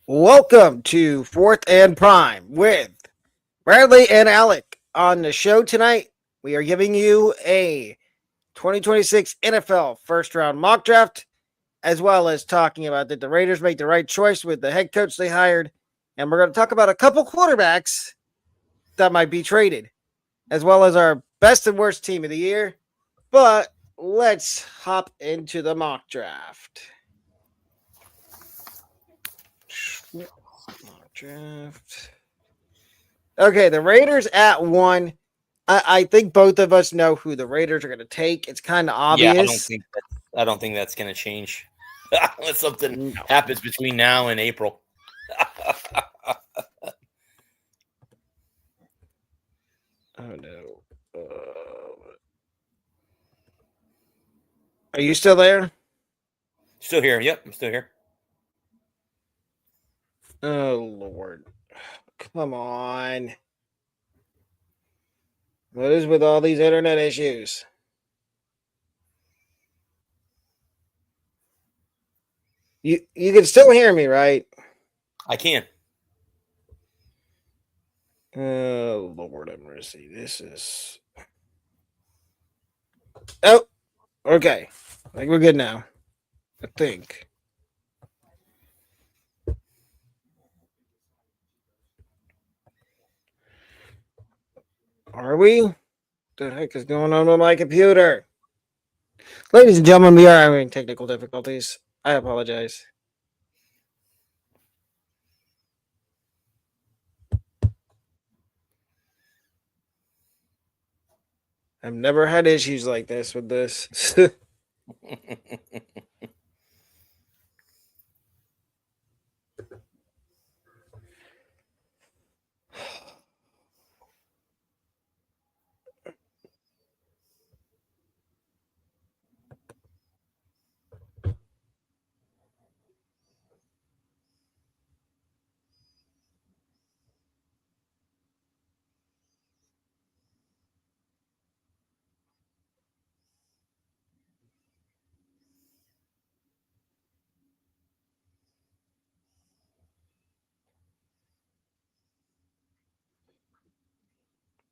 Welcome to Fourth and Prime with Bradley and Alec. On the show tonight, we are giving you a 2026 NFL first round mock draft, as well as talking about did the Raiders make the right choice with the head coach they hired. And we're going to talk about a couple quarterbacks that might be traded, as well as our best and worst team of the year. But let's hop into the mock draft. Mock draft. Okay, the Raiders at one. I think both of us know who the Raiders are going to take. It's kind of Yeah, obvious. I don't think that's going to change unless something No. happens between now and April. Oh no. Are you still there? Still here. Yep, I'm still here. Oh Lord. Come on. What is with all these internet issues? You can still hear me, right? I can. Oh Lord have mercy. This is Oh, okay. I think we're good now. I think. Are we? What the heck is going on with my computer? Ladies and gentlemen, we are having technical difficulties. I apologize. I've never had issues like this with this.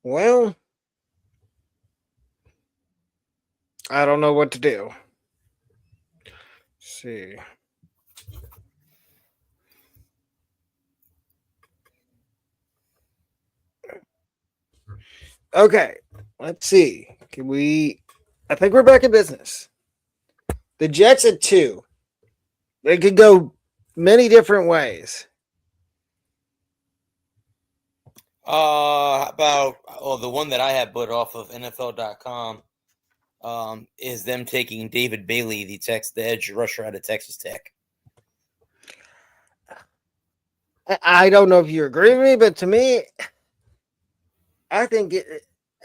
Well, I don't know what to do. Let's see. Okay, let's see. Can we? I think we're back in business. The Jets at two. They could go many different ways. About the one that I have put off of NFL.com is them taking David Bailey, the edge rusher out of Texas Tech. I don't know if you agree with me, but to me, I think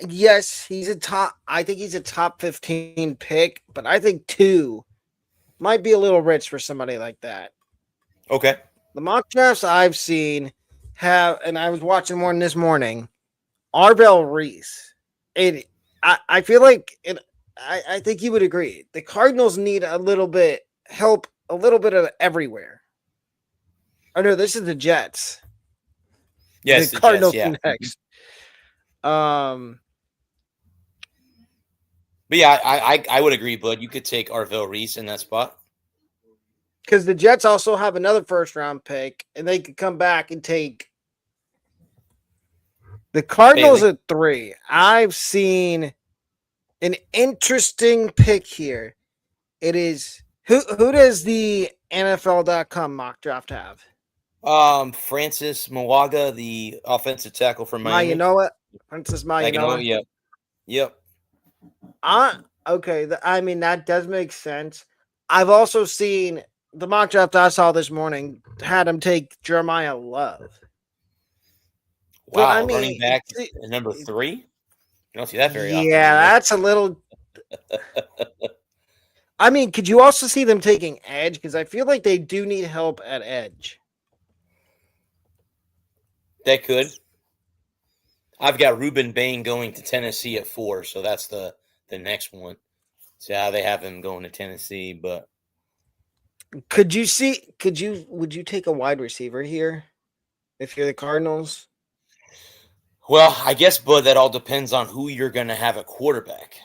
yes, he's a top. I think he's a top 15 pick, but I think two might be a little rich for somebody like that. Okay. The mock drafts I've seen have, and I was watching one this morning. Arvell Reese. I feel like it. I think you would agree. The Cardinals need a little bit help, a little bit of everywhere. Oh no, this is the Jets. The Yes, the Jets. Cardinals Yeah. next. Um, But yeah, I would agree, Bud. You could take Arvell Reese in that spot. because the Jets also have another first round pick, and they could come back and take the Cardinals Bailey. at three. I've seen an interesting pick here. It is who does the NFL.com mock draft have? Francis Mawaga, the offensive tackle from Ma, you Miami. know it. Princess Ma, you Like, know it. yep. Yep. Okay. I mean that does make sense. I've also seen the mock draft I saw this morning had him take Jeremiah Love. But I Wow, running mean, back number 3. You don't see that very often yeah, anymore. that's a little. I mean, could you also see them taking edge? Because I feel like they do need help at edge. That could. I've got Ruben Bain going to Tennessee at 4, so that's the next one. So yeah, they have him going to Tennessee, but Would you take a wide receiver here if you're the Cardinals? Well, I guess, but that all depends on who you're going to have at quarterback.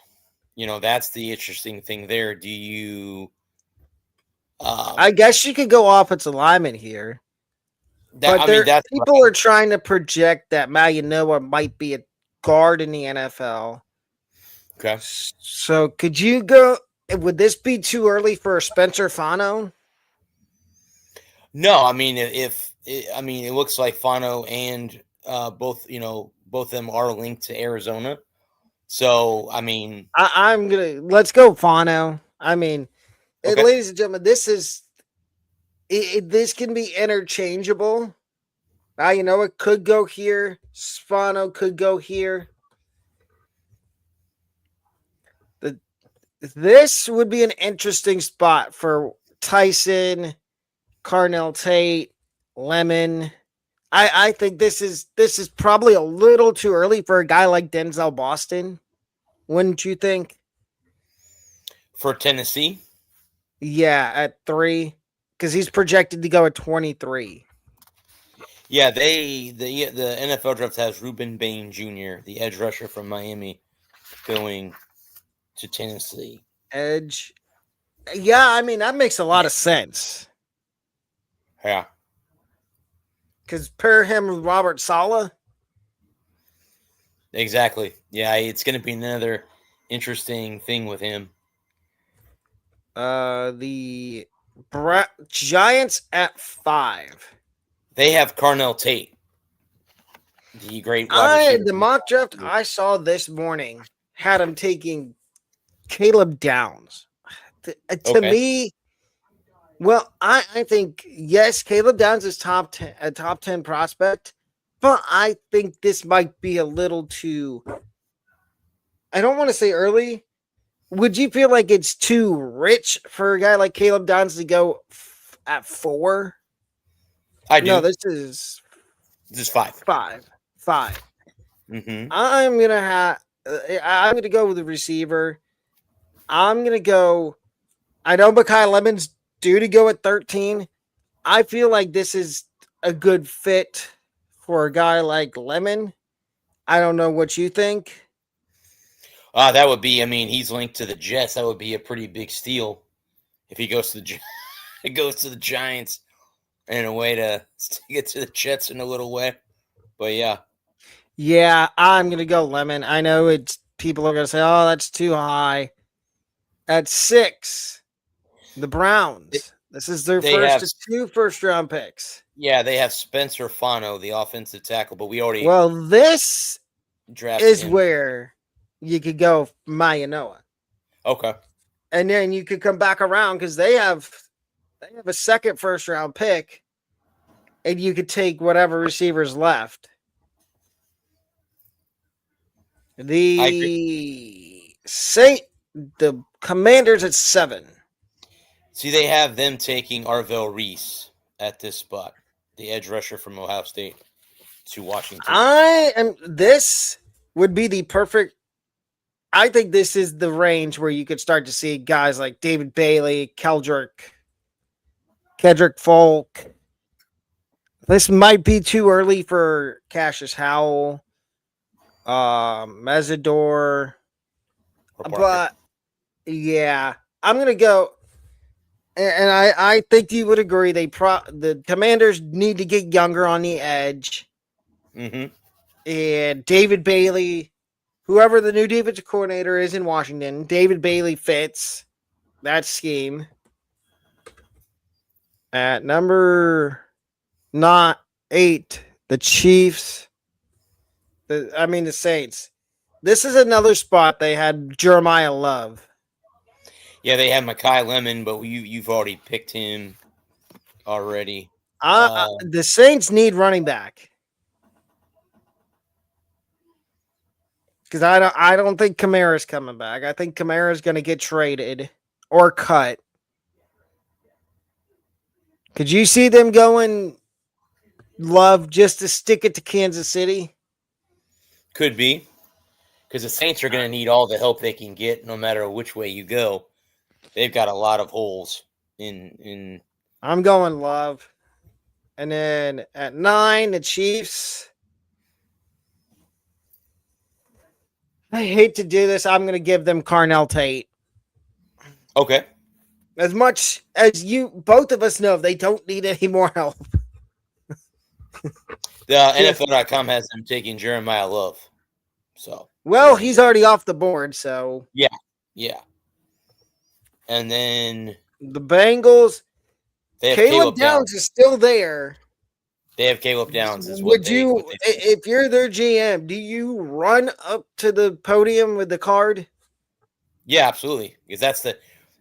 That's the interesting thing there. Do you? I guess you could go offensive lineman here, but That's what people are trying to project that Mayanoa might be a guard in the NFL. okay. So could you go? Would this be too early for Spencer Fano? No, I mean, it looks like Fano and both of them are linked to Arizona. So, I mean, I'm gonna let's go Fano. I mean, okay. ladies and gentlemen, this can be interchangeable. It could go here. Fano could go here. This would be an interesting spot for Tyson, Carnell Tate, Lemon. I think this is probably a little too early for a guy like Denzel Boston. Wouldn't you think? For Tennessee? Yeah, at 3, because he's projected to go at 23. Yeah, the NFL draft has Ruben Bain Jr., the edge rusher from Miami, going to Tennessee. Edge. Yeah, I mean that makes a lot of sense. Yeah. Because pair him with Robert Saleh. Exactly. Yeah, it's going to be another interesting thing with him. The Giants at 5. They have Carnell Tate, the great wide receiver. The mock draft I saw this morning had him taking Caleb Downs. To me, well, I think yes, Caleb Downs is a top 10 prospect, but I think this might be a little too. I don't want to say early. Would you feel like it's too rich for a guy like Caleb Downs to go at 4? I do. No, this is 5. 5. Mm-hmm. I'm gonna go with the receiver. I'm gonna go. I know Mekhi Lemon's due to go at 13. I feel like this is a good fit for a guy like Lemon. I don't know what you think. That would be. I mean, he's linked to the Jets. That would be a pretty big steal if he goes to the Giants in a way to get to the Jets in a little way. But yeah. Yeah, I'm gonna go Lemon. I know it's people are gonna say, "Oh, that's too high." At 6, the Browns. This is their first of 2 first-round picks. Yeah, they have Spencer Fano, the offensive tackle, but we already this drafted is him. where you could go Mayanoa. Okay. And then you could come back around because they have a second first-round pick, and you could take whatever receivers left. The Commanders at 7. See, they have them taking Arvell Reese at this spot, the edge rusher from Ohio State to Washington. This would be the perfect. I think this is the range where you could start to see guys like David Bailey, Kedrick Folk. This might be too early for Cassius Howell, Mesidor, but yeah, I'm gonna go. And I think you would agree. The Commanders need to get younger on the edge. Mm-hmm. And David Bailey, whoever the new defensive coordinator is in Washington, David Bailey fits that scheme. At number 8, the Chiefs. The Saints. This is another spot they had Jeremiah Love. Yeah, they have Mekhi Lemon, but you've already picked him already. The Saints need running back because I don't think Kamara's coming back. I think Kamara's going to get traded or cut. Could you see them going Love just to stick it to Kansas City? Could be, because the Saints are going to need all the help they can get, no matter which way you go. They've got a lot of holes In I'm going Love. And then at 9, the Chiefs. I hate to do this. I'm going to give them Carnell Tate. Okay. As much as both of us know, they don't need any more help. The Just NFL.com has them taking Jeremiah Love. So well, there you he's go. already off the board, so Yeah, yeah. And then the Bengals. they have Caleb Caleb Downs. Downs is still there. They have Caleb Downs is Would what you, they say. if you're their GM, do you run up to the podium with the card? Yeah, absolutely. Because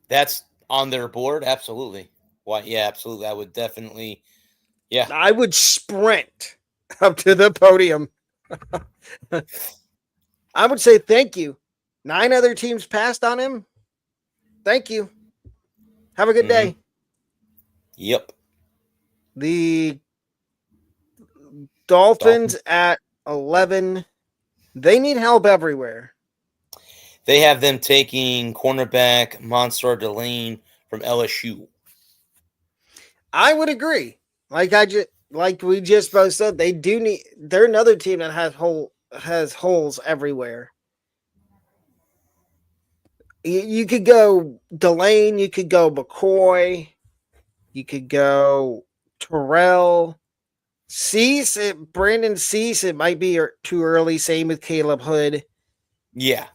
that's on their board. Absolutely. Why? Yeah, absolutely. I would definitely. Yeah. I would sprint up to the podium. I would say thank you. 9 other teams passed on him. Thank you. Have a good Mm-hmm. day. Yep. The Dolphins Dolphins. at 11. They need help everywhere. They have them taking cornerback Mansour Delane from LSU. I would agree. Like we just both said, they do need. They're another team that has holes everywhere. You could go Delane, you could go McCoy, you could go Terrell, Cease. Brandon Cease. It might be too early. Same with Caleb Hood. Yeah.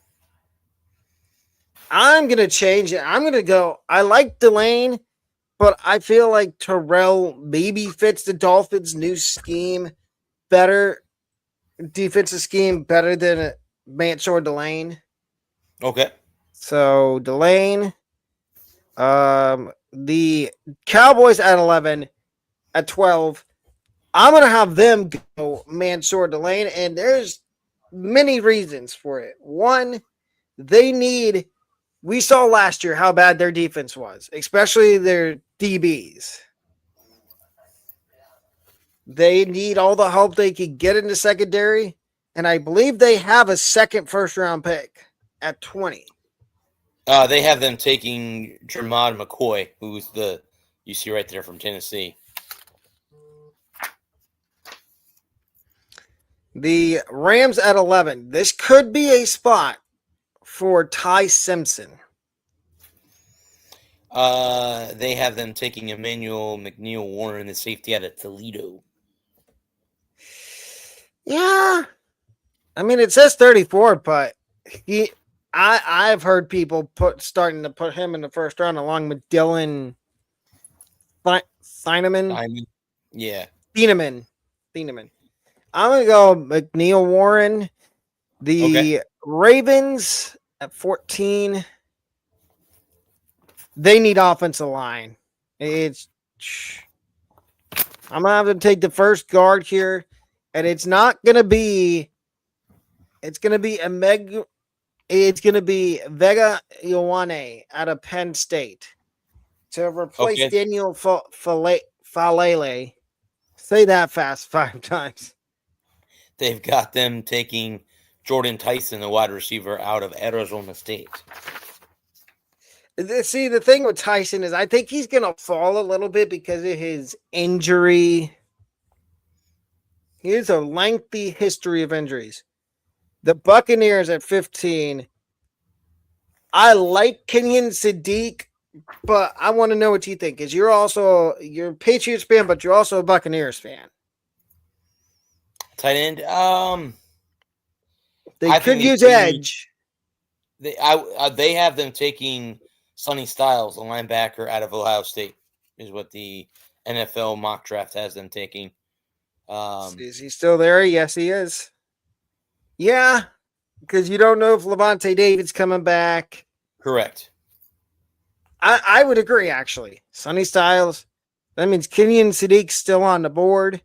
I'm gonna change it. I'm gonna go. I like Delane, but I feel like Terrell maybe fits the Dolphins' new scheme better, defensive scheme better than Mansour Delane. Okay. So Delane, the Cowboys at 11, at 12. I'm gonna have them go Mansour Delane, and there's many reasons for it. One, they need. We saw last year how bad their defense was, especially their DBs. They need all the help they could get in the secondary, and I believe they have a second first round pick at 20. They have them taking Jermod McCoy, who's the you see right there from Tennessee. The Rams at 11. This could be a spot for Ty Simpson. They have them taking Emmanuel McNeil Warren, the safety out of Toledo. Yeah. I mean, it says 34, but I've heard people starting to put him in the first round along with Dylan Thieneman. Yeah. Thieneman. I'm going to go McNeil Warren. The Okay. Ravens at 14. They need offensive line. I'm going to have to take the first guard here, and it's not going to be. It's going to be It's going to be Vega Ioane out of Penn State to replace Okay. Daniel Falele. Say that fast 5 times. They've got them taking Jordan Tyson, the wide receiver out of Arizona State. See, the thing with Tyson is I think he's going to fall a little bit because of his injury. He has a lengthy history of injuries. The Buccaneers at 15. I like Kenyon Sadiq, but I want to know what you think because you're a Patriots fan, but you're also a Buccaneers fan. Tight end. They could use edge. They have them taking Sonny Styles, a linebacker out of Ohio State, is what the NFL mock draft has them taking. Is he still there? Yes, he is. Yeah, because you don't know if Levante David's coming back. Correct. I would agree, actually. Sonny Styles. That means Kenyon Sadiq's still on the board.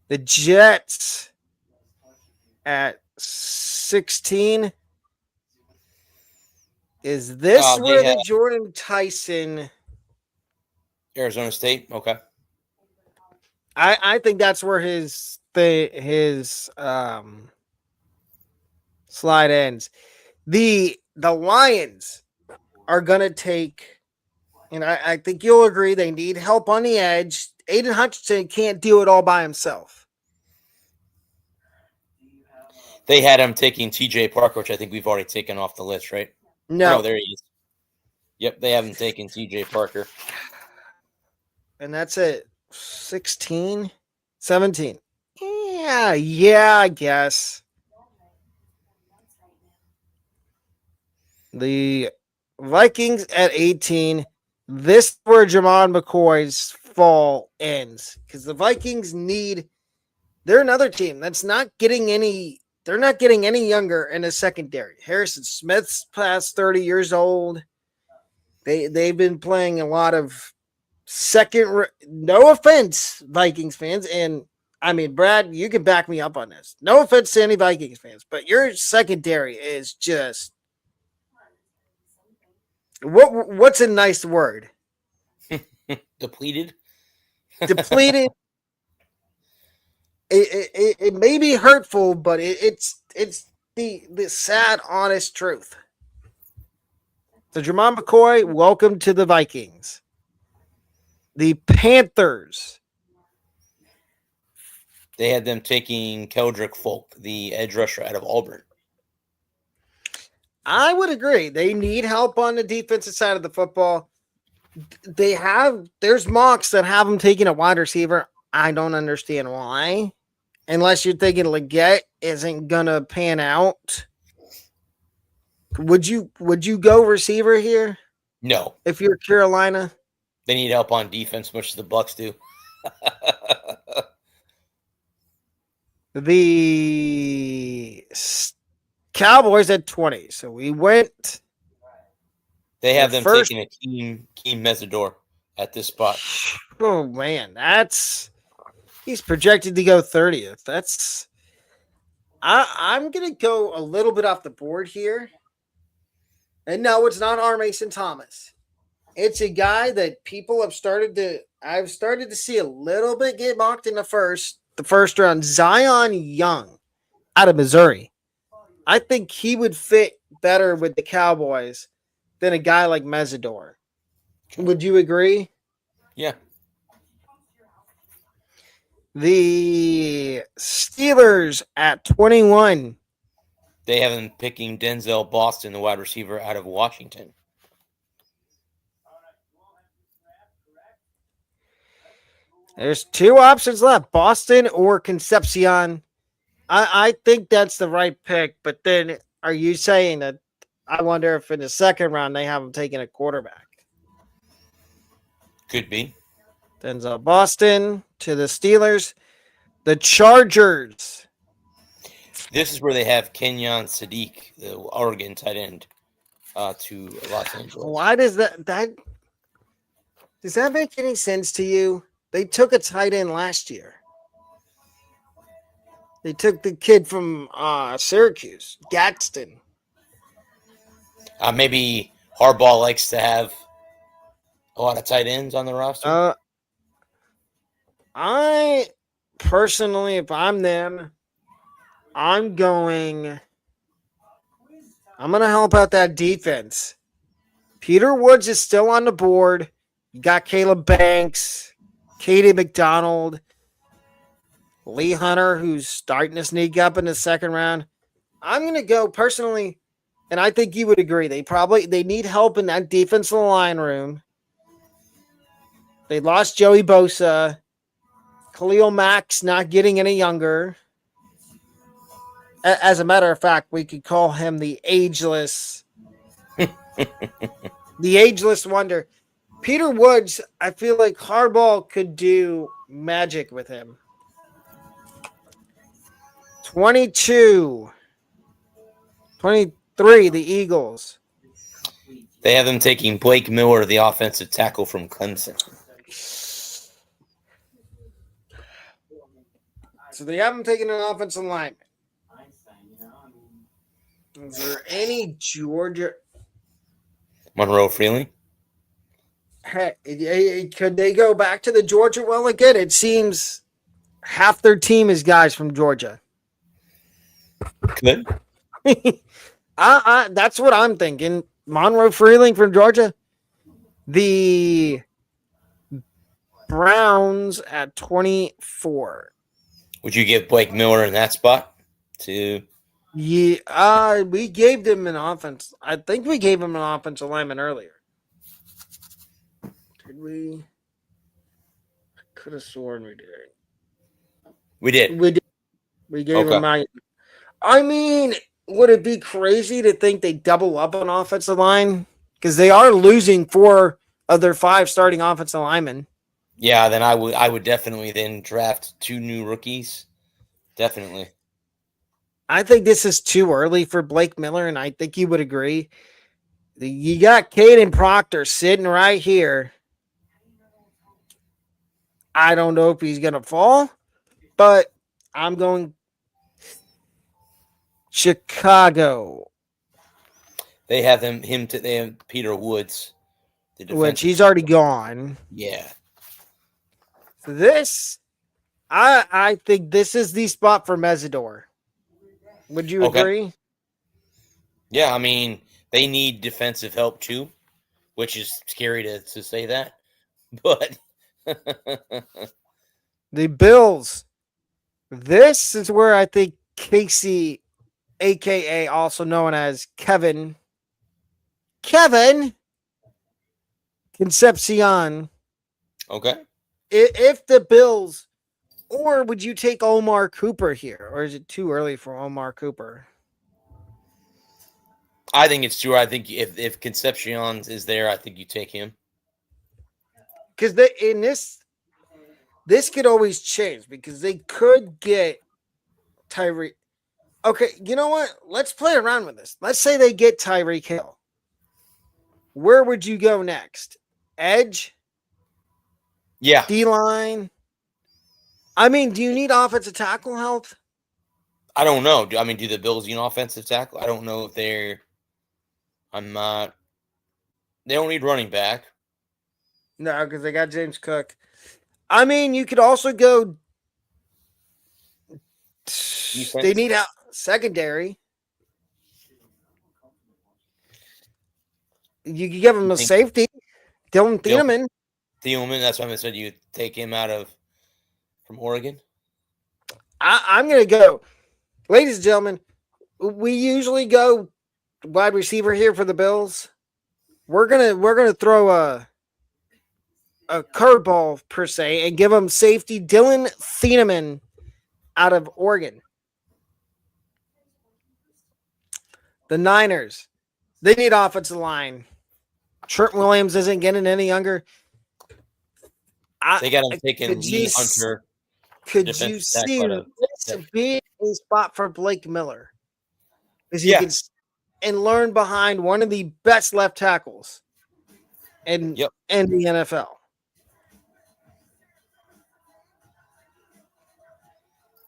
The Jets at 16. Is this where the Jordan Tyson? Arizona State. Okay. I think that's where his slide ends. The Lions are gonna take And I think you'll agree they need help on the edge. Aiden Hutchinson can't do it all by himself. They had him taking T.J. Parker, which I think we've already taken off the list, right? Oh, no, No. there he is. Yep, they haven't taken T.J. Parker. And that's it. 16, 17. Yeah, I guess. The Vikings at 18. This is where Jamon McCoy's fall ends. Because the Vikings they're another team that's not getting any. They're not getting any younger in the secondary. Harrison Smith's past 30 years old. They've been playing a lot of no offense, Vikings fans, and I mean, Brad, you can back me up on this. No offense to any Vikings fans, but your secondary is just what's a nice word? Depleted. Depleted. It may be hurtful, but it's the sad, honest truth. So, Jermon McCoy, welcome to the Vikings. The Panthers. They had them taking Keldrick Folk, the edge rusher out of Auburn. I would agree. They need help on the defensive side of the football. There's mocks that have them taking a wide receiver. I don't understand why. Unless you're thinking Leggett isn't gonna pan out. Would you go receiver here? No. If you're Carolina? They need help on defense, much as the Bucks do. The Cowboys at 20. So we went. They have them taking a Keem Mesidor at this spot. Oh man, he's projected to go 30th. I'm gonna go a little bit off the board here. And no, it's not R. Mason Thomas. It's a guy that I've started to see a little bit get mocked in the first round. Zion Young out of Missouri. I think he would fit better with the Cowboys than a guy like Mesidor. Would you agree? Yeah. The Steelers at 21. They have him picking Denzel Boston, the wide receiver out of Washington. There's two options left, Boston or Concepcion. I think that's the right pick, but then are you saying that I wonder if in the second round they have him taking a quarterback? Could be. Denzel Boston to the Steelers. The Chargers. This is where they have Kenyon Sadiq, the Oregon tight end, to Los Angeles. Why does that make any sense to you? They took a tight end last year. They took the kid from Syracuse, Gadsden. Maybe Harbaugh likes to have a lot of tight ends on the roster. I personally, if I'm them, I'm going to help out that defense. Peter Woods is still on the board. You got Caleb Banks, Katie McDonald, Lee Hunter, who's starting to sneak up in the second round. I'm going to go personally, and I think you would agree. They need help in that defensive line room. They lost Joey Bosa. Khalil Mack's not getting any younger. As a matter of fact, we could call him the ageless wonder. Peter Woods, I feel like Harbaugh could do magic with him. 22. 23, the Eagles. They have them taking Blake Miller, the offensive tackle from Clemson. So they haven't taken an offensive lineman. Is there any Georgia? Monroe Freeling? Hey, could they go back to the Georgia well again? It seems half their team is guys from Georgia. Could. That's what I'm thinking. Monroe Freeling from Georgia. The Browns at 24. Would you give Blake Miller in that spot to? Yeah, we gave them an offense. I think we gave him an offensive lineman earlier. Did we? Could have sworn we did. We did. We did. We gave Okay. him my. I mean, would it be crazy to think they double up on offensive line? Because they are losing 4 of their 5 starting offensive linemen. Yeah, then I would definitely then draft 2 new rookies. Definitely. I think this is too early for Blake Miller, and I think you would agree. You got Caden Proctor sitting right here. I don't know if he's going to fall, but I'm going Chicago, They have they have Peter Woods, the which defensive he's already tackle. gone. Yeah. This, I think this is the spot for Mesidor. Would you Okay. agree? Yeah, I mean, they need defensive help too, which is scary to say that. But The Bills. This is where I think Casey, aka also known as Kevin Concepcion. okay. If the Bills, or would you take Omar Cooper here, or is it too early for Omar Cooper? I think it's true. I think if Concepcion is there, I think you take him. Because in this could always change because they could get Tyreek. Okay, you know what? Let's play around with this. Let's say they get Tyreek Hill. Where would you go next? Edge? Yeah. D line? I mean, do you need offensive tackle help? I don't know. Do the Bills need an offensive tackle? I don't know if they're. I'm not. They don't need running back. No, because they got James Cook. I mean, you could also go. Defense. They need a secondary. You could give them a safety. Dylan Thieneman. Thielman, that's why I said you take him out of from Oregon. I'm going to go. Ladies and gentlemen, we usually go wide receiver here for the Bills. We're gonna throw a curveball per se and give them safety Dylan Thieneman out of Oregon. The Niners, they need offensive line. Trent Williams isn't getting any younger. They got him taking Lee Hunter. Could you see this being a spot for Blake Miller? Because he can and learn behind one of the best left tackles in the NFL.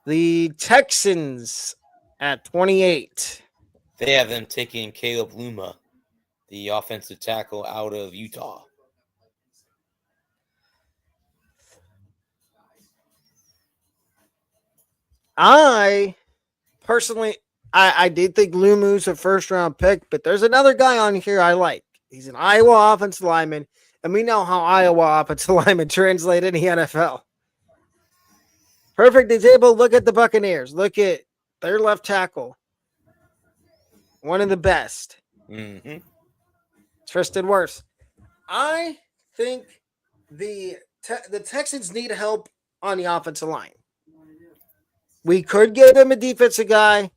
The Texans at 28. They have them taking Caleb Luma, the offensive tackle out of Utah. I personally, I did think Lumu's a first round pick, but there's another guy on here I like. He's an Iowa offensive lineman, and we know how Iowa offensive linemen translate in the NFL. Perfect example. Look at the Buccaneers. Look at their left tackle. One of the best. Mm-hmm. Tristan Wirfs. I think the Texans need help on the offensive line. We could get them a defensive guy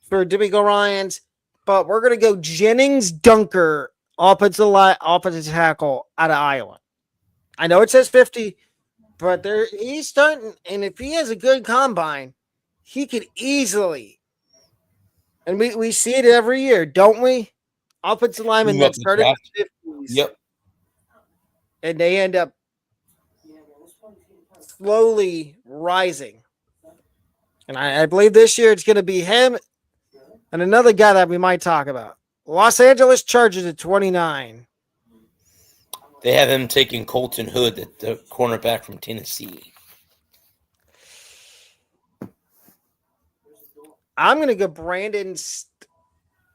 for D'Amico Ryans, but we're going to go Jennings Dunker, offensive tackle out of Iowa. I know it says 50, but he's starting, and if he has a good combine, he could easily, and we see it every year, don't we? Offensive linemen that started in the 50s. Yep. And they end up slowly rising. And I believe this year it's going to be him and another guy that we might talk about. Los Angeles Chargers at 29. They have him taking Colton Hood, the cornerback from Tennessee. I'm going to go Brandon.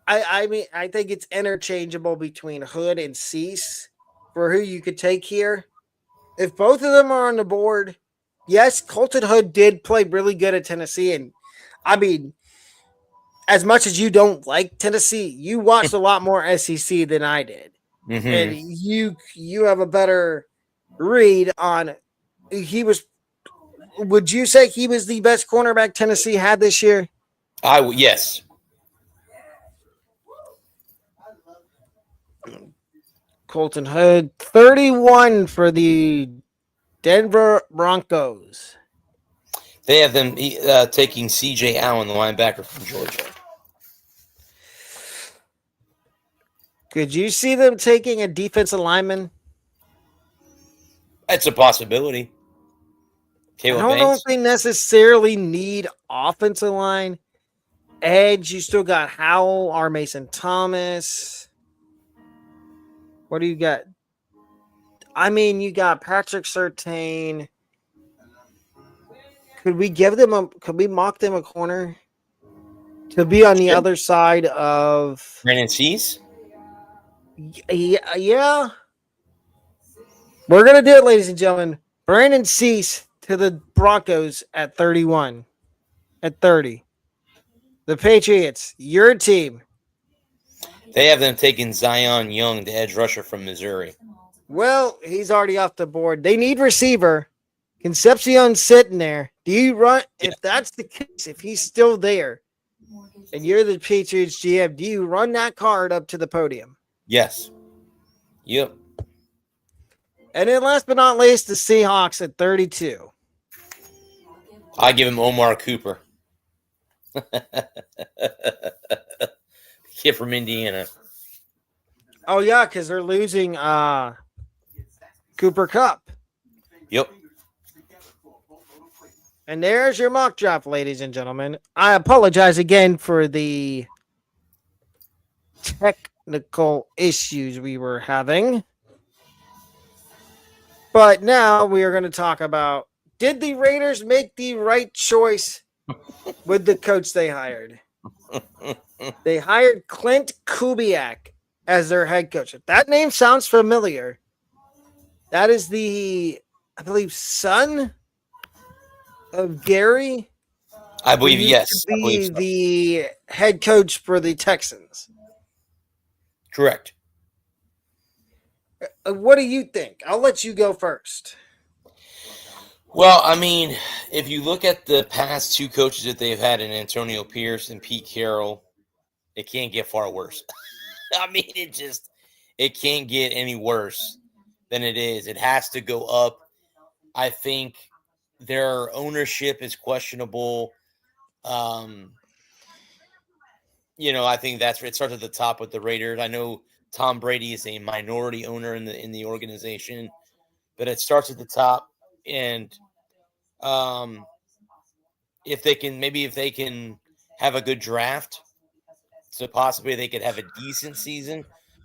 I mean, I think it's interchangeable between Hood and Cease. for who you could take here. If both of them are on the board, yes, Colton Hood did play really good at Tennessee. And I mean, as much as you don't like Tennessee, you watched a lot more SEC than I did. And Mm-hmm. you have a better read on he was would you say he was the best cornerback Tennessee had this year? Yes. Colton Hood, 31 for the Denver Broncos. They have them taking C.J. Allen, the linebacker from Georgia. Could you see them taking a defensive lineman? That's a possibility. I Caleb don't know if Banks. they necessarily need offensive line. Edge, you still got Howell, R. Mason Thomas. What do you got? I mean, you got Patrick Surtain. Could we mock them a corner to be on the Sure. other side of Brandon Cease. yeah. We're gonna do it, ladies and gentlemen. Brandon Cease to the Broncos at 31. At 30. The Patriots, your team. They have them taking Zion Young, the edge rusher from Missouri. Well, he's already off the board. They need receiver. Concepcion's sitting there. Do you run? Yeah. If that's the case, if he's still there, and you're the Patriots GM, do you run that card up to the podium? Yes. Yep. And then last but not least, the Seahawks at 32. I give him Omar Cooper. Kid from Indiana. Oh, yeah, because they're losing Cooper Cup. Yep. And there's your mock draft, ladies and gentlemen. I apologize again for the technical issues we were having. But now we are going to talk about, did the Raiders make the right choice with the coach they hired? They hired Clint Kubiak as their head coach. If that name sounds familiar, that is the, I believe, son of Gary. I believe, who used yes. to I believe be so. the head coach for the Texans. Correct. What do you think? I'll let you go first. Well, I mean, if you look at the past two coaches that they've had in Antonio Pierce and Pete Carroll, it can't get far worse. I mean, it can't get any worse than it is. It has to go up. I think their ownership is questionable. I think it starts at the top with the Raiders. I know Tom Brady is a minority owner in the organization, but it starts at the top. And if they can have a good draft, so possibly they could have a decent season.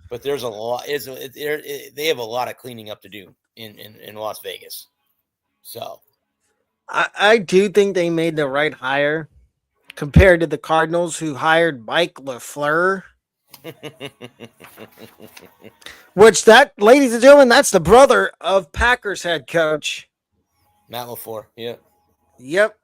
But there's a lot. They have a lot of cleaning up to do in Las Vegas. So I do think they made the right hire compared to the Cardinals, who hired Mike LaFleur. Which ladies and gentlemen, that's the brother of Packers head coach. Matt LaFleur. Yeah. Yep.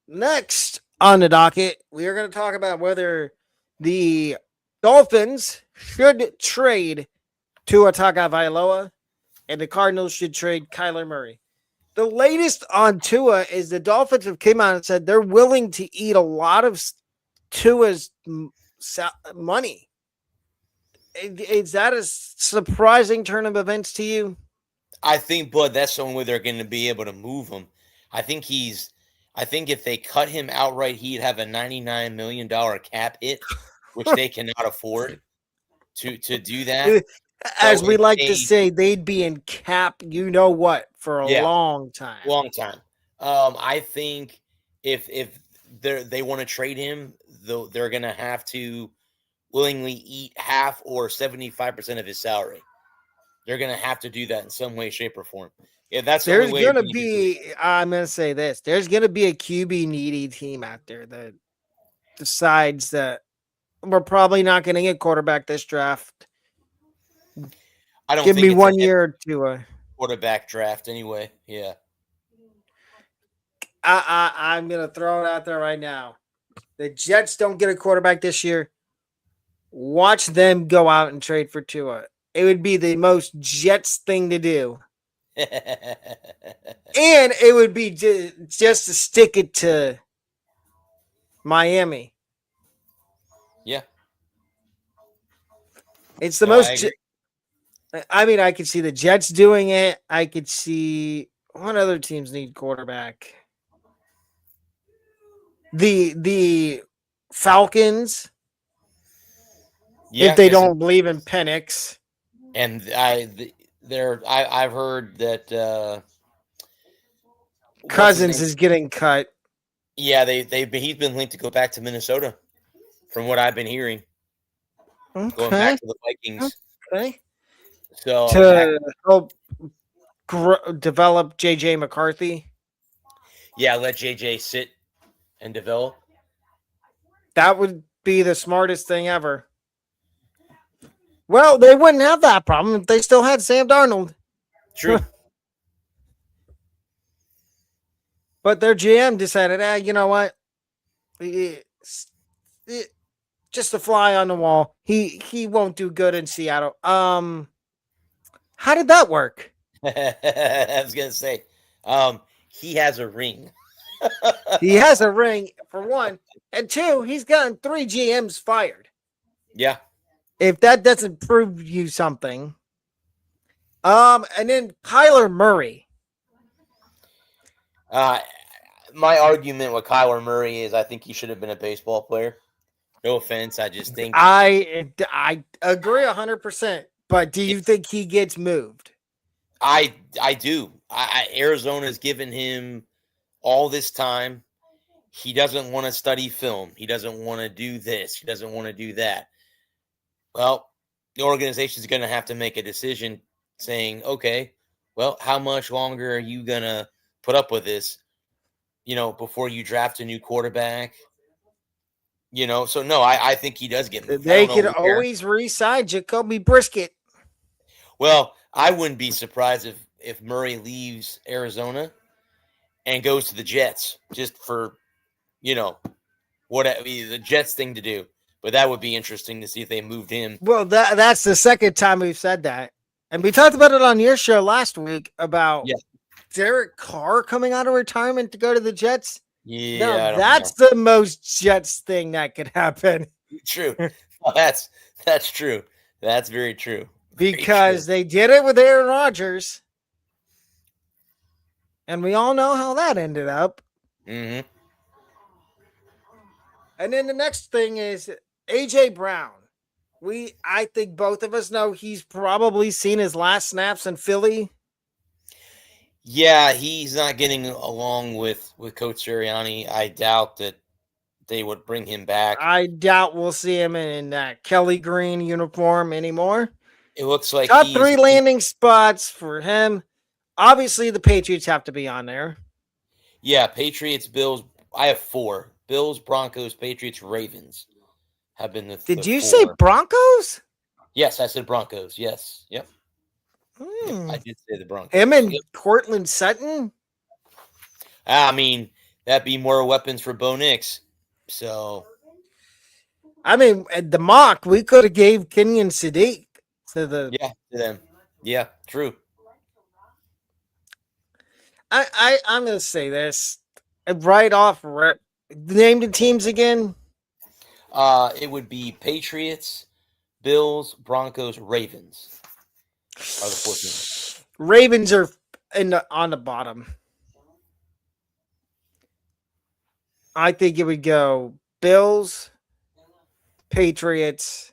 Next on the docket, we are going to talk about whether the Dolphins should trade Tua Tagovailoa and the Cardinals should trade Kyler Murray. The latest on Tua is the Dolphins have came out and said they're willing to eat a lot of Tua's money. Is that a surprising turn of events to you? I think, Bud, that's the only way they're going to be able to move him. I think if they cut him outright, he'd have a $99 million cap hit, which they cannot afford to do that. As So we like to say, they'd be in cap, you know what, for a long time. Long time. I think if they want to trade him, they're going to have to willingly eat half or 75% of his salary. They're going to have to do that in some way, shape, or form. Yeah, that's the only way. There's going to be, I'm going to say this, there's going to be a QB needy team out there that decides that we're probably not going to get quarterback this draft. I don't Give think me it's a one heavy year to. quarterback draft anyway. Yeah. I'm gonna throw it out there right now. The Jets don't get a quarterback this year. Watch them go out and trade for Tua. It would be the most Jets thing to do. And it would be just to stick it to Miami. Yeah. It's the No, I most. agree. I mean, I could see the Jets doing it. I could see what other teams need quarterback. The Falcons, if Yeah, they because don't believe in Penix. and I've heard that what's his Cousins name? is getting cut. Yeah, he's been linked to go back to Minnesota, from what I've been hearing, going Okay. back to the Vikings. Okay. So To help develop JJ McCarthy. yeah, let JJ sit and develop. That would be the smartest thing ever. Well, they wouldn't have that problem if they still had Sam Darnold. True. But their GM decided, you know what? It's- it- just a fly on the wall. He won't do good in Seattle. How did that work? I was gonna say, he has a ring. He has a ring for one, and two, he's gotten 3 GMs fired. Yeah. If that doesn't prove you something, and then Kyler Murray. Uh, my argument with Kyler Murray is I think he should have been a baseball player. No offense, I just think I agree 100%. But do you think he gets moved? I do. Arizona's given him all this time. He doesn't want to study film. He doesn't want to do this. He doesn't want to do that. Well, the organization is going to have to make a decision saying, okay, well, how much longer are you going to put up with this, before you draft a new quarterback? So no, I think he does get moved. I They don't could know where. always re-sign Jacoby Brisket. Well, I wouldn't be surprised if Murray leaves Arizona and goes to the Jets just for, you know, what the Jets thing to do. But that would be interesting to see if they moved him. Well, that's the second time we've said that. And we talked about it on your show last week about Yeah. Derek Carr coming out of retirement to go to the Jets. Now, Yeah, I don't know. that's the most Jets thing that could happen. True. That's true. That's very true. Very Because true. they did it with Aaron Rodgers. And we all know how that ended up. Mm-hmm. And then the next thing is AJ Brown. I think both of us know he's probably seen his last snaps in Philly. Yeah, he's not getting along with Coach Sirianni. I doubt that they would bring him back. I doubt we'll see him in that Kelly Green uniform anymore. It looks like Top 3 landing spots for him. Obviously, the Patriots have to be on there. Yeah, Patriots, Bills. I have 4. Bills, Broncos, Patriots, Ravens have been the Did you 4. say Broncos? Yes, I said Broncos. Yes. Yep. Yep, I did say the Broncos. Him and Yep. Cortland Sutton? I mean, that'd be more weapons for Bo Nix. So, I mean, at the mock, we could have gave Kenyon Sadiq to the. yeah, to them. Yeah, true. I'm going to say this right off rip. Name the teams again. It would be Patriots, Bills, Broncos, Ravens are the 4 teams. Ravens are on the bottom. I think it would go Bills, Patriots,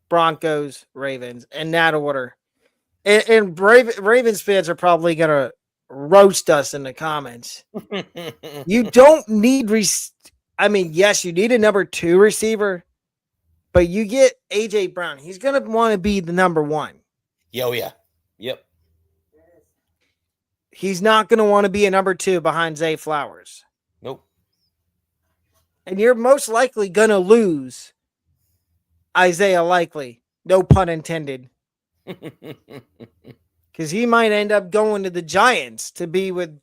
Broncos, Ravens, in that order. And Ravens fans are probably going to roast us in the comments. You don't need I mean, yes, you need a number 2 receiver, but you get AJ Brown. He's going to want to be the number 1. Yeah, oh yeah. Yep. He's not going to want to be a number 2 behind Zay Flowers. Nope. And you're most likely going to lose Isaiah Likely. No pun intended. because he might end up going to the Giants to be with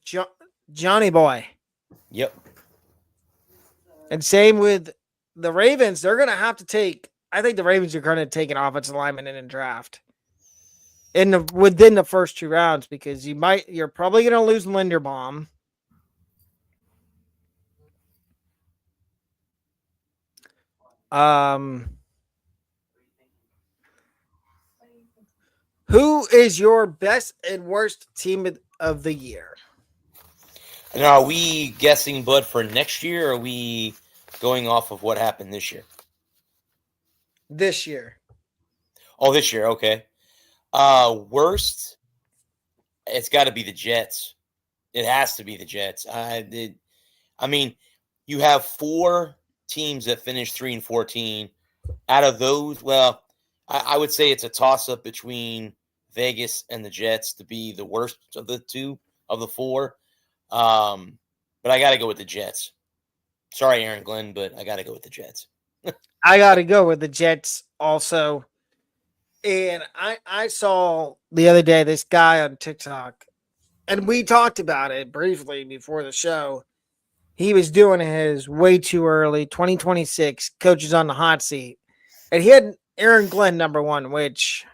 Johnny Boy. Yep. And same with the Ravens. They're going to have to take. I think the Ravens are going to take an offensive lineman in a draft within the first 2 rounds because you're probably going to lose Linderbaum. Who is your best and worst team of the year? Now, are we guessing, Bud, for next year, or are we going off of what happened this year? This year. Oh, this year, okay. Worst, it's got to be the Jets. It has to be the Jets. I mean, you have 4 teams that finished 3-14. Out of those, well, I would say it's a toss-up between Vegas and the Jets to be the worst of the 4. But I got to go with the Jets. Sorry, Aaron Glenn, but I got to go with the Jets. I got to go with the Jets also. And I saw the other day this guy on TikTok, and we talked about it briefly before the show. He was doing his way too early 2026 coaches on the hot seat. And he had Aaron Glenn number 1, which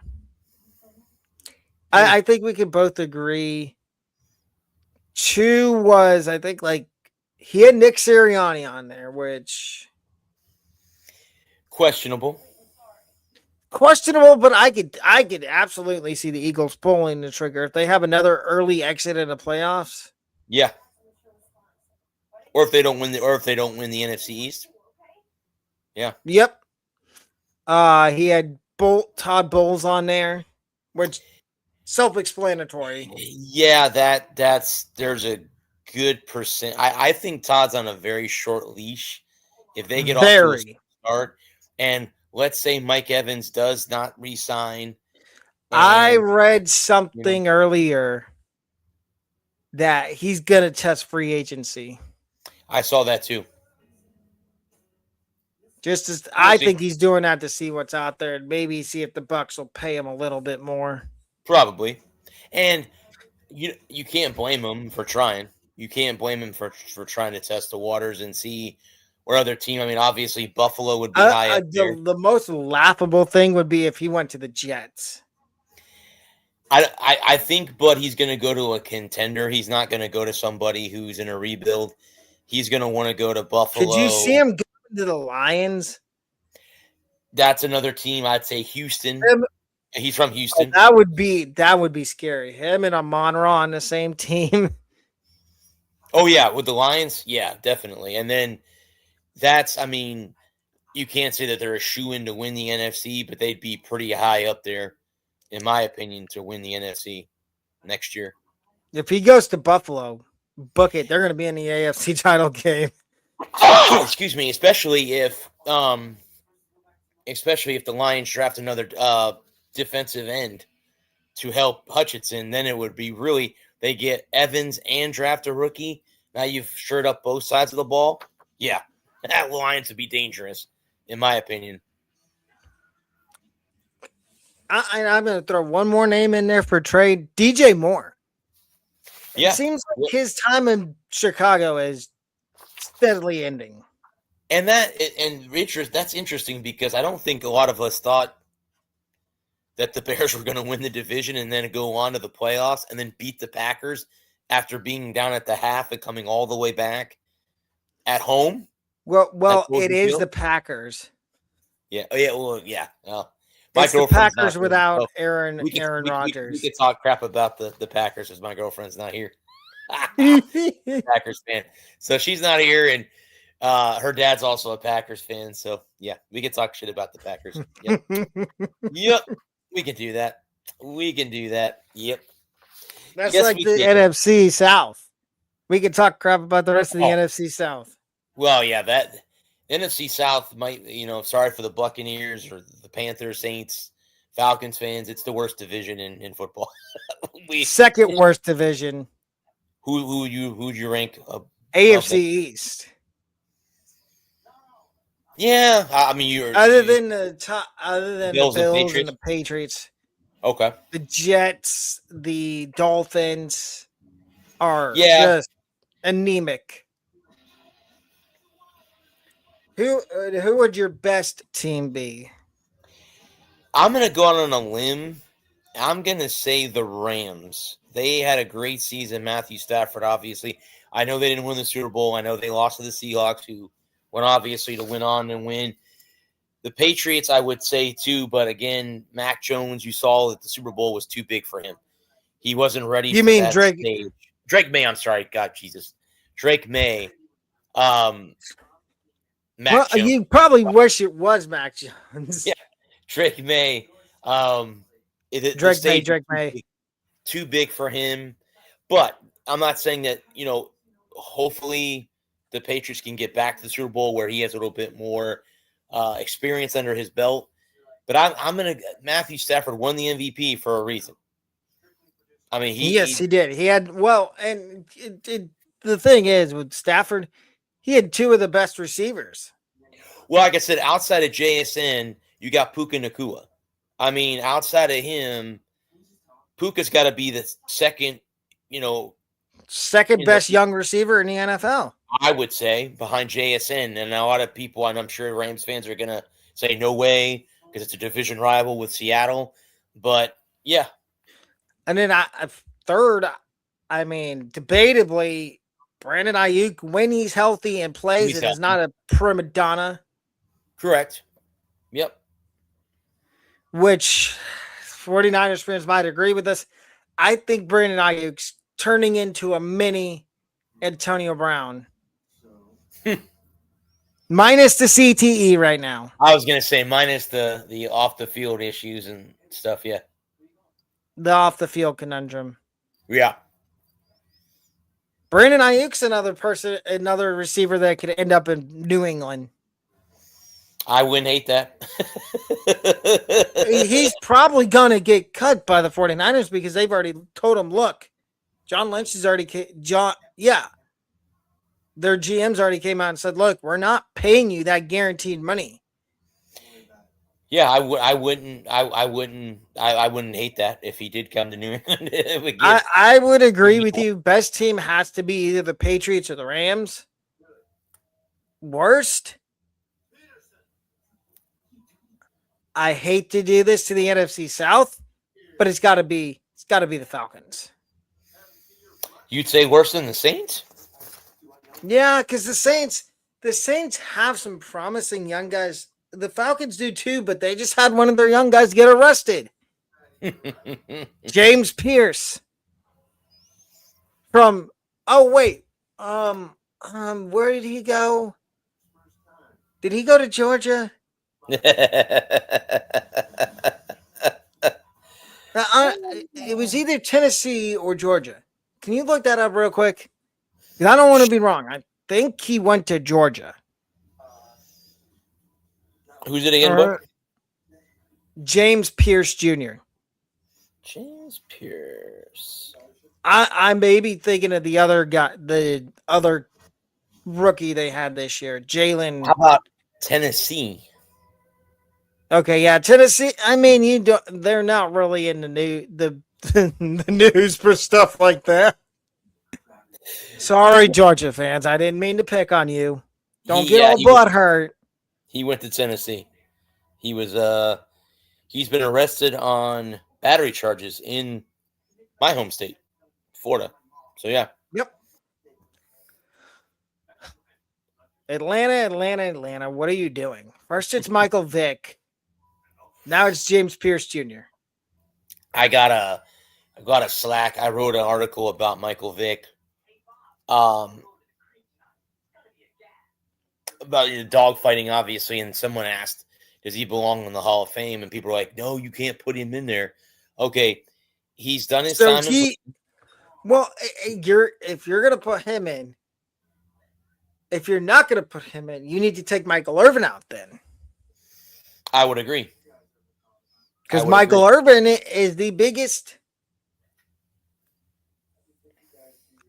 I think we could both agree. 2 was, I think, like he had Nick Sirianni on there, which questionable, but I could absolutely see the Eagles pulling the trigger if they have another early exit in the playoffs. Yeah. Or if they don't win the NFC East. Yeah. Yep. He had Todd Bowles on there, which self-explanatory. Yeah, there's a good percent. I think Todd's on a very short leash. If they get off to a start, and let's say Mike Evans does not re-sign. I read something earlier that he's gonna test free agency. I saw that too. Just as I think he's doing that to see what's out there and maybe see if the Bucs will pay him a little bit more. Probably. And you can't blame him for trying. You can't blame him for trying to test the waters and see where other team. I mean, obviously Buffalo would be high up there. The most laughable thing would be if he went to the Jets. I think, but he's going to go to a contender. He's not going to go to somebody who's in a rebuild. He's going to want to go to Buffalo. Could you see him going to the Lions? That's another team. I'd say Houston. He's from Houston. Oh, that would be scary. Him and Amon-Ra on the same team. Oh yeah, with the Lions, yeah, definitely. And then you can't say that they're a shoo-in to win the NFC, but they'd be pretty high up there, in my opinion, to win the NFC next year. If he goes to Buffalo, book it. They're going to be in the AFC title game. Excuse me, especially if the Lions draft another defensive end to help Hutchinson, then it would be really they get Evans and draft a rookie. Now you've shored up both sides of the ball. Yeah, that Lions would be dangerous, in my opinion. I'm going to throw one more name in there for trade. DJ Moore. It seems like his time in Chicago is steadily ending. And that's interesting because I don't think a lot of us thought that the Bears were going to win the division and then go on to the playoffs and then beat the Packers after being down at the half and coming all the way back at home. Well, it is the Packers. Yeah. Oh, yeah. Well, yeah. It's the Packers without Aaron Rodgers. We could talk crap about the Packers because my girlfriend's not here. Packers fan. So she's not here, and her dad's also a Packers fan. So, yeah, we can talk shit about the Packers. Yep. Yep. We can do that. Yep. That's like the NFC South. We can talk crap about the rest of the NFC South. Well, yeah, that NFC South might, sorry for the Buccaneers or the Panthers, Saints, Falcons fans. It's the worst division in football. Second worst division. Who'd you rank? AFC East. Yeah, I mean, other than the Bills and the Patriots. Okay. The Jets, the Dolphins are Yeah, just anemic. Who would your best team be? I'm gonna go out on a limb. I'm gonna say the Rams. They had a great season. Matthew Stafford, obviously. I know they didn't win the Super Bowl. I know they lost to the Seahawks, who went obviously to win on and win. The Patriots, I would say too, but again, Mac Jones, you saw that the Super Bowl was too big for him. He wasn't ready You for mean that Drake? stage. Drake May, I'm sorry, God Jesus, Drake May, um, Well, Mac Jones, you probably wish it was Mac yeah, Jones. Drake May. Um, the Drake May, stage was Drake May. too big for him. But I'm not saying that, hopefully the Patriots can get back to the Super Bowl where he has a little bit more experience under his belt. But I'm going to, Matthew Stafford won the MVP for a reason. I mean, Yes, he did. He had, well, and the thing is with Stafford, he had two of the best receivers. well, like I said, outside of JSN, you got Puka Nakua. I mean, outside of him, Puka's got to be the second, you know, Second you know, best young receiver in the NFL. I would say behind JSN. And a lot of people, and I'm sure Rams fans are going to say, no way, because it's a division rival with Seattle. But yeah. And then third, I mean, debatably, Brandon Ayuk, when he's healthy and plays He's and is healthy. not a prima donna, Correct. Yep. which 49ers fans might agree with us. I think Brandon Ayuk's turning into a mini Antonio Brown. Minus the CTE right now. I was going to say minus the off the field issues and stuff. Yeah. The off the field conundrum. Yeah. Brandon Ayuk's another receiver that could end up in New England. I wouldn't hate that. He's probably going to get cut by the 49ers because they've already told him, look, John Lynch has already, their GMs already came out and said, look, we're not paying you that guaranteed money. Yeah, I wouldn't hate that if he did come to New England. I would agree with you. Best team has to be either the Patriots or the Rams. Worst, I hate to do this to the NFC South, but it's got to be the Falcons. You'd say worse than the Saints? Yeah, because the Saints have some promising young guys. The Falcons do too, but they just had one of their young guys get arrested. James Pierce from where did he go? Did he go to Georgia? It was either Tennessee or Georgia. Can you look that up real quick? Because I don't want to be wrong. I think he went to Georgia. Who's it again, Book? James Pierce Jr. James Pierce. I may be thinking of the other guy, the other rookie they had this year, Jalen. How about Tennessee? Okay, yeah, Tennessee. I mean, they're not really in the news for stuff like that. Sorry, Georgia fans. I didn't mean to pick on you. Don't get all butthurt. He went to Tennessee. He was he's been arrested on battery charges in my home state, Florida. So yeah. Yep. Atlanta. What are you doing? First it's Michael Vick. Now it's James Pierce Jr. I got a Slack. I wrote an article about Michael Vick. About dog fighting, obviously, and someone asked, does he belong in the Hall of Fame? And people are like, no, you can't put him in there. Okay, he's done his time. Well, if you're gonna put him in, if you're not gonna put him in, you need to take Michael Irvin out then. I would agree. Because Michael Irvin is the biggest.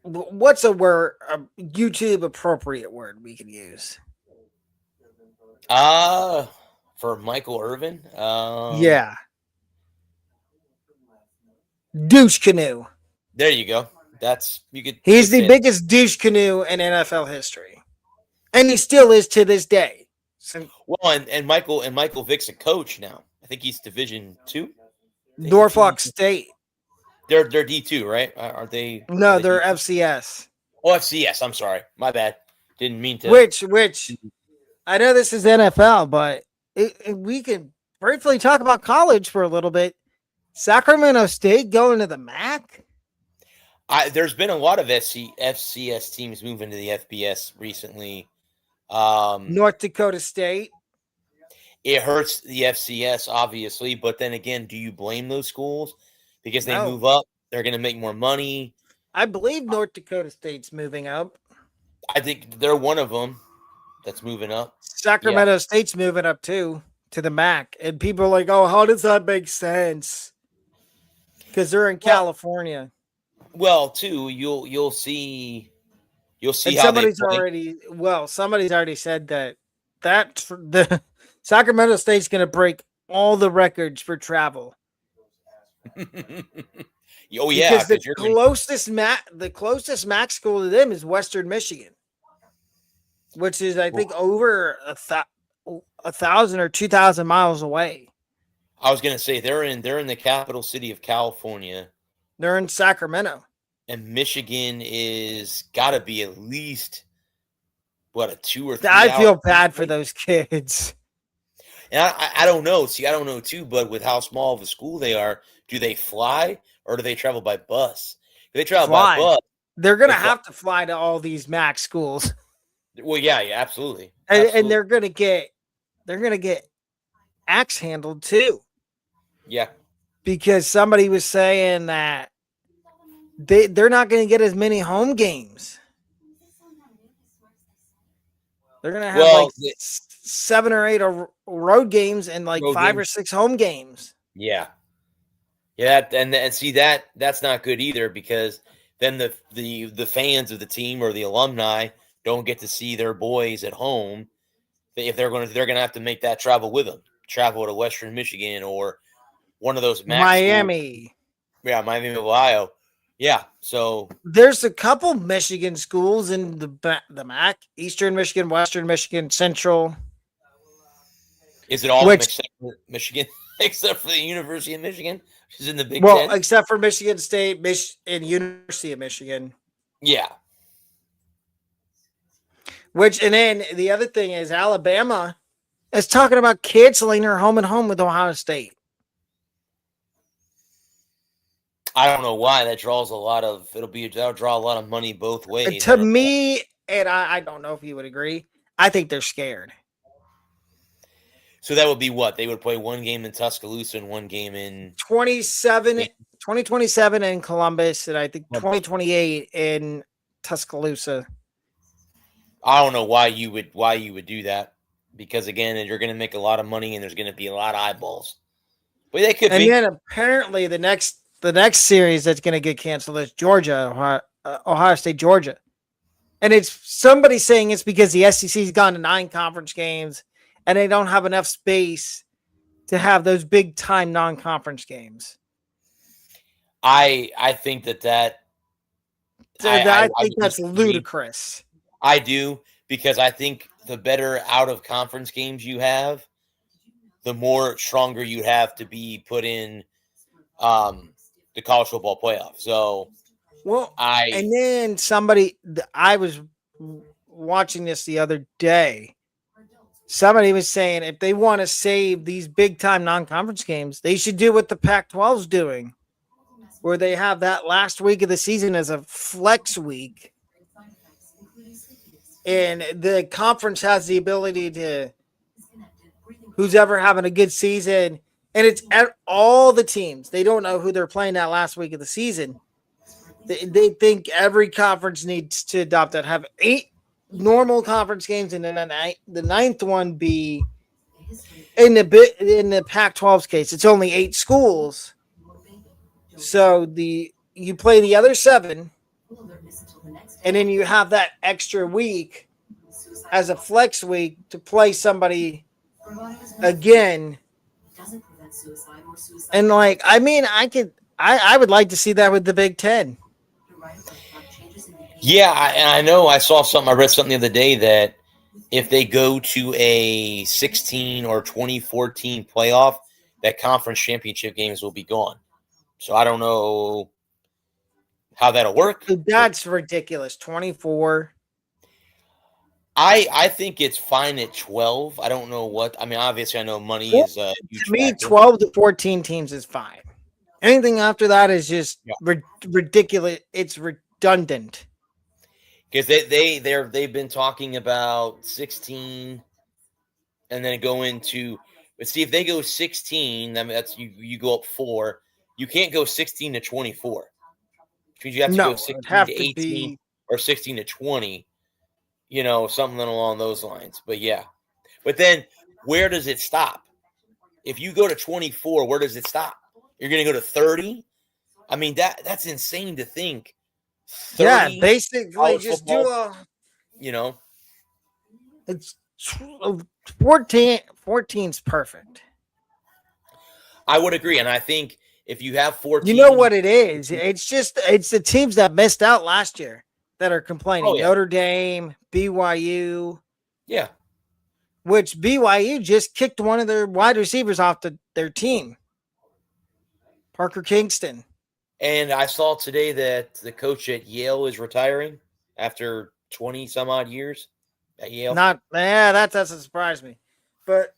What's a YouTube appropriate word we can use? For Michael Irvin? Yeah. douche canoe. There you go. That's you He's could the say that. biggest douche canoe in NFL history, and he still is to this day. So Well, and Michael Vick's a coach now. I think he's Division 2. I think the team Norfolk State. they're D2, right? Aren't they? Are No, they they're D2? FCS. Oh, FCS. I'm sorry, my bad. Didn't mean to. Which I know this is NFL, but we can briefly talk about college for a little bit. Sacramento State going to the MAC. There's been a lot of FCS teams moving to the FBS recently. Um, North Dakota State. it hurts the FCS, obviously, but then again, do you blame those schools because they No, move up? They're going to make more money. I believe North Dakota State's moving up. I think they're one of them that's moving up. Yeah. Sacramento State's moving up too to the MAC, and people are like, "Oh, how does that make sense?" Because they're in Well, California, well, too, you'll see and how they play. somebody's already said that the Sacramento State's going to break all the records for travel Oh yeah, because because you're going. the closest MAC school to them is Western Michigan, which is I think over 1,000 or 2,000 miles away. I was going to say they're in the capital city of California, They're in Sacramento. and Michigan is got to be at least what a 2 or 3 I hour feel bad for flight? those kids. And I don't know. See, I don't know too. But with how small of a school they are, do they fly or do they travel by bus? If they travel by Fly. bus, They're going to they fly. have to fly to all these MAC schools, Well, yeah, absolutely, and absolutely, they're going to get axe handled too, yeah. because somebody was saying that they're not going to get as many home games. They're going to have like Well, 7 or 8 road games and like road 5 or 6 home games. yeah, yeah, and see that's not good either because then the fans of the team or the alumni don't get to see their boys at home. If they're going to have to make that travel with them, travel to Western Michigan or one of those MAC schools. Miami. Yeah, Miami of Ohio. Yeah, so There's a couple Michigan schools in the MAC: Eastern Michigan, Western Michigan, Central. is it all of them Which, except for Michigan, except for the University of Michigan, which is in the Big well, Ten? except for Michigan State, and University of Michigan. Yeah, Which, and then the other thing is Alabama is talking about canceling her home and home with Ohio State. I don't know why that draws a lot of. That'll draw a lot of money both ways. To me, and I don't know if you would agree, I think they're scared. So that would be what they would play one game in Tuscaloosa and one game in 2027 in Columbus, and I think 2028 in Tuscaloosa. I don't know why you would do that because again, you're going to make a lot of money and there's going to be a lot of eyeballs. But they could And be. then apparently the next series that's going to get canceled is Ohio State, Georgia. And it's somebody saying it's because the SEC's gone to 9 conference games and they don't have enough space to have those big time non-conference games. I think that I think would that's disagree. ludicrous. I do because I think the better out of conference games you have, the more stronger you have to be put in the college football playoff. So, and then I was watching this the other day. Somebody was saying if they want to save these big time non-conference games, they should do what the Pac-12 is doing, where they have that last week of the season as a flex week. And the conference has the ability to, who's ever having a good season, and it's at all the teams. They don't know who they're playing that last week of the season. They think every conference needs to adopt that. Have 8 normal conference games, and then the 9th one be in the Pac-12's case. It's only 8 schools, so you play the other 7, and then you have that extra week as a flex week to play somebody again. And like, I mean, I would like to see that with the Big Ten. Yeah, I know. I saw something. I read something the other day that if they go to a 16 or 2014 playoff, that conference championship games will be gone. So I don't know how that'll work, but That's ridiculous. 24. I think it's fine at 12. I don't know what. I mean, obviously, I know money Well, is a to huge me, factor. 12 to 14 teams is fine. Anything after that is just Yeah, ridiculous. It's redundant. because they've been talking about 16 and then go into. Let's see if they go 16. I mean, that's you go up 4. You can't go 16 to 24. Which means you have to go No, it would 16 to have to 18 be. or 16 to 20. Something along those lines. But yeah, but then where does it stop? If you go to 24, where does it stop? You're going to go to 30. I mean that's insane to think. Yeah, 30 basically college just do football. a. You know, It's 14. 14's perfect. I would agree, and I think if you have You know 14, what it is? It's the teams that missed out last year that are oh complaining. yeah, Notre Dame, BYU, yeah, which BYU just kicked one of their wide receivers off their team, Parker Kingston. and I saw today that the coach at Yale is retiring after 20 some odd years at Yale. Not, that doesn't surprise me, but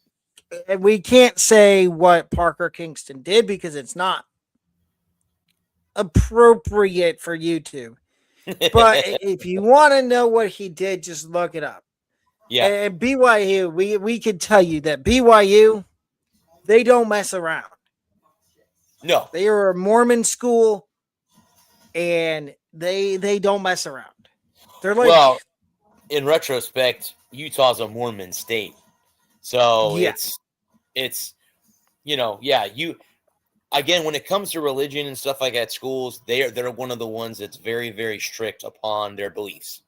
we can't say what Parker Kingston did because it's not appropriate for YouTube. But if you want to know what he did, just look it up. Yeah, And BYU, we can tell you that BYU, they don't mess around. no. They are a Mormon school, and they don't mess around. They're like, Well, in retrospect, Utah's a Mormon state, so yeah, it's yeah. You again when it comes to religion and stuff like that, schools they're one of the ones that's very very strict upon their beliefs.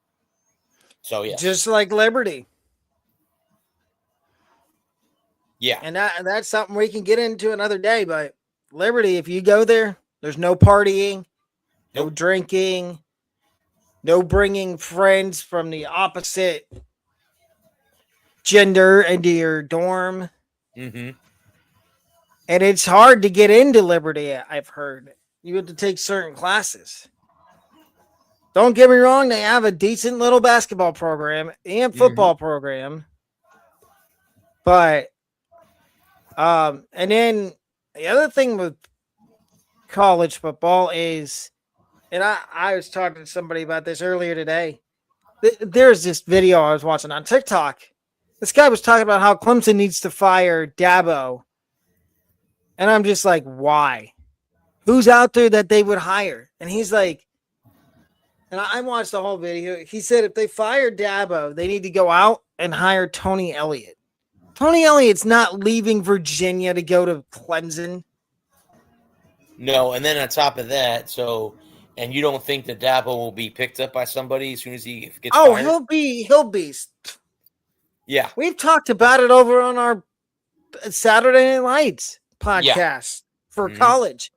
So yes, just like Liberty. yeah, And that's something we can get into another day. But Liberty, if you go there, there's no partying, no nope, drinking, no bringing friends from the opposite gender into your dorm. mm-hmm. And it's hard to get into Liberty, I've heard. You have to take certain classes. Don't get me wrong, they have a decent little basketball program and Mm-hmm. football program. But and then the other thing with college football is, and I was talking to somebody about this earlier today. There's this video I was watching on TikTok. This guy was talking about how Clemson needs to fire Dabo. And I'm just like, why? Who's out there that they would hire? And he's like, and I watched the whole video. He said if they fire Dabo, they need to go out and hire Tony Elliott. Tony Elliott's not leaving Virginia to go to Clemson. No, and then on top of that, and you don't think that Dabo will be picked up by somebody as soon as he gets Oh, fired? he'll be. Yeah, We've talked about it over on our Saturday Night Lights yeah, podcast for mm-hmm. college.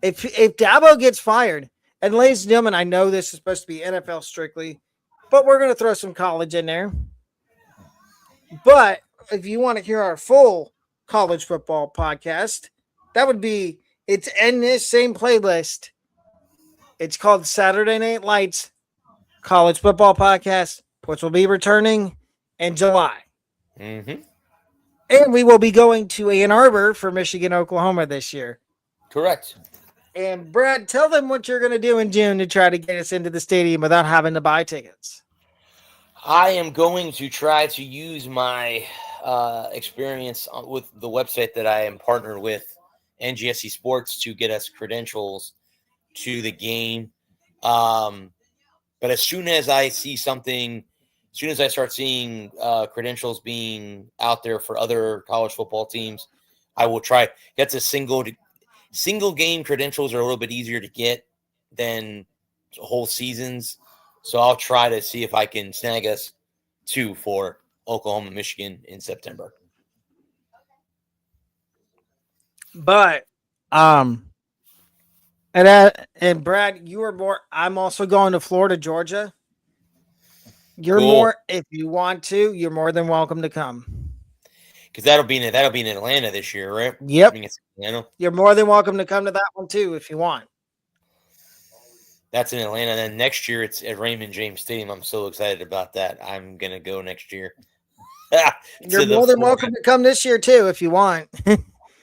If Dabo gets fired, and ladies and gentlemen, I know this is supposed to be NFL strictly, but we're going to throw some college in there. But if you want to hear our full college football podcast, that would be, it's in this same playlist. It's called Saturday Night Lights College Football Podcast, which will be returning in July. Mm-hmm. And we will be going to Ann Arbor for Michigan, Oklahoma this year. Correct. And Brad, tell them what you're going to do in June to try to get us into the stadium without having to buy tickets. I am going to try to use my experience with the website that I am partnered with, NGSC Sports, to get us credentials to the game. But as soon as I see something, as soon as I start seeing credentials being out there for other college football teams, I will try. That's a single game credentials are a little bit easier to get than whole seasons. So I'll try to see if I can snag us 2 for Oklahoma, Michigan in September. But And Brad, you are more. I'm also going to Florida, Georgia. You're Cool. more. If you want to, you're more than welcome to come. Because that'll be in Atlanta this year, right? I Yep, think it's Atlanta. you're more than welcome to come to that one too if you want. That's in Atlanta. And then next year it's at Raymond James Stadium. I'm so excited about that. I'm gonna go next year You're to the more than Florida. welcome to come this year too if you want.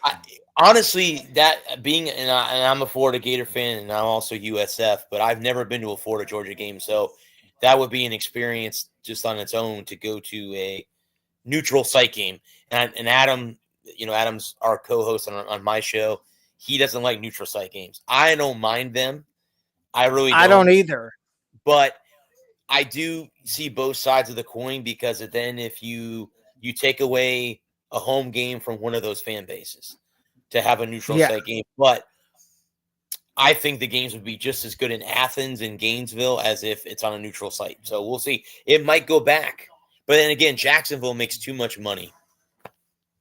I, honestly, that being and I'm a Florida Gator fan and I'm also USF, but I've never been to a Florida Georgia game, so that would be an experience just on its own to go to a neutral site game. And Adam, Adam's our co-host on my show. He doesn't like neutral site games. I don't mind them. I really I don't don't. either. But I do see both sides of the coin because then if you take away a home game from one of those fan bases to have a neutral Yeah, site game, but I think the games would be just as good in Athens and Gainesville as if it's on a neutral site. So we'll see. It might go back, but then again, Jacksonville makes too much money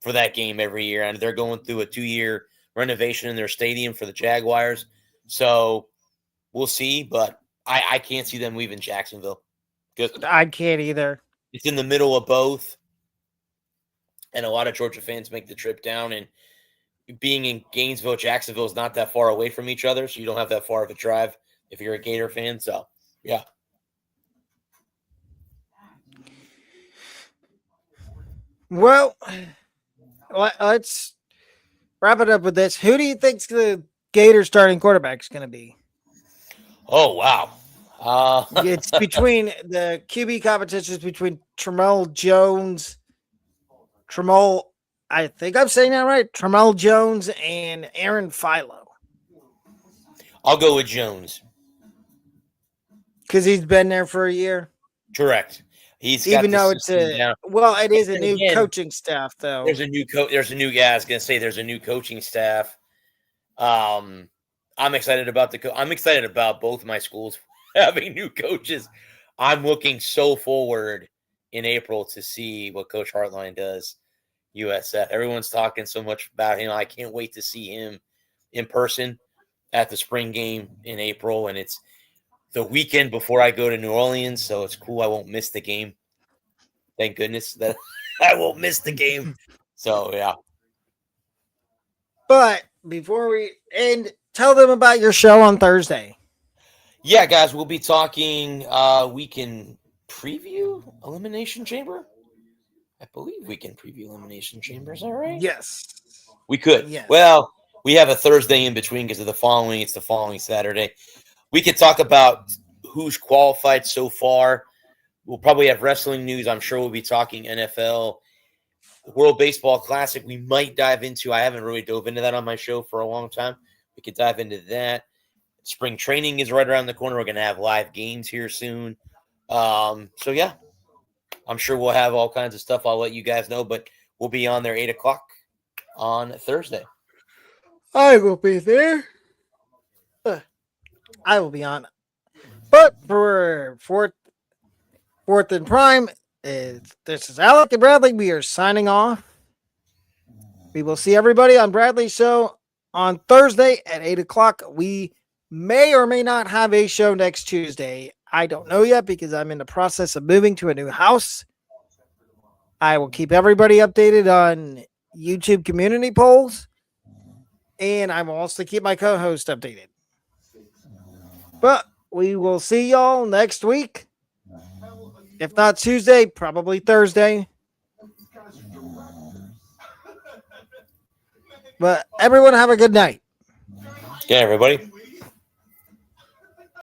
for that game every year, and they're going through a 2-year renovation in their stadium for the Jaguars. So we'll see, but I can't see them leaving Jacksonville because I can't either. it's in the middle of both, and a lot of Georgia fans make the trip down. And being in Gainesville, Jacksonville is not that far away from each other, so you don't have that far of a drive if you're a Gator fan. So, yeah. Well, let's wrap it up with this. Who do you think's the Gators starting quarterback is going to be? Oh, wow. It's between the QB competitions between Tramel Jones, Tramel. I think I'm saying that right. Tramel Jones and Aaron Philo I'll go with Jones. because he's been there for a year. Correct. He's got Even the though it's system a down. it is a And new again, coaching staff though. there's a new coach. I was gonna say there's a new coaching staff. I'm excited about I'm excited about both my schools having new coaches. I'm looking so forward in April to see what Coach Hartline does. USF. Everyone's talking so much about him. I can't wait to see him in person at the spring game in April, and it's the weekend before I go to New Orleans, so it's cool. I won't miss the game. Thank goodness that I won't miss the game. So yeah. But before we end, tell them about your show on Thursday. Yeah, guys, we'll be talking we can preview Elimination Chamber. I believe we can preview Elimination Chamber. Is that right? Yes. We could. Yes. Well, we have a Thursday in between because of it's the following Saturday. We could talk about who's qualified so far. We'll probably have wrestling news. I'm sure we'll be talking NFL, World Baseball Classic. We might dive into. I haven't really dove into that on my show for a long time. We could dive into that. Spring training is right around the corner. We're going to have live games here soon. So yeah, I'm sure we'll have all kinds of stuff. I'll let you guys know, but we'll be on there 8:00 on Thursday. I will be there. I will be on. But for fourth and prime, this is Alec and Bradley. We are signing off. We will see everybody on Bradley's show on Thursday at 8:00. We may or may not have a show next Tuesday. I don't know yet because I'm in the process of moving to a new house. I will keep everybody updated on YouTube community polls. And I will also keep my co-host updated. But we will see y'all next week. If not Tuesday, probably Thursday. But everyone have a good night. Yeah, everybody.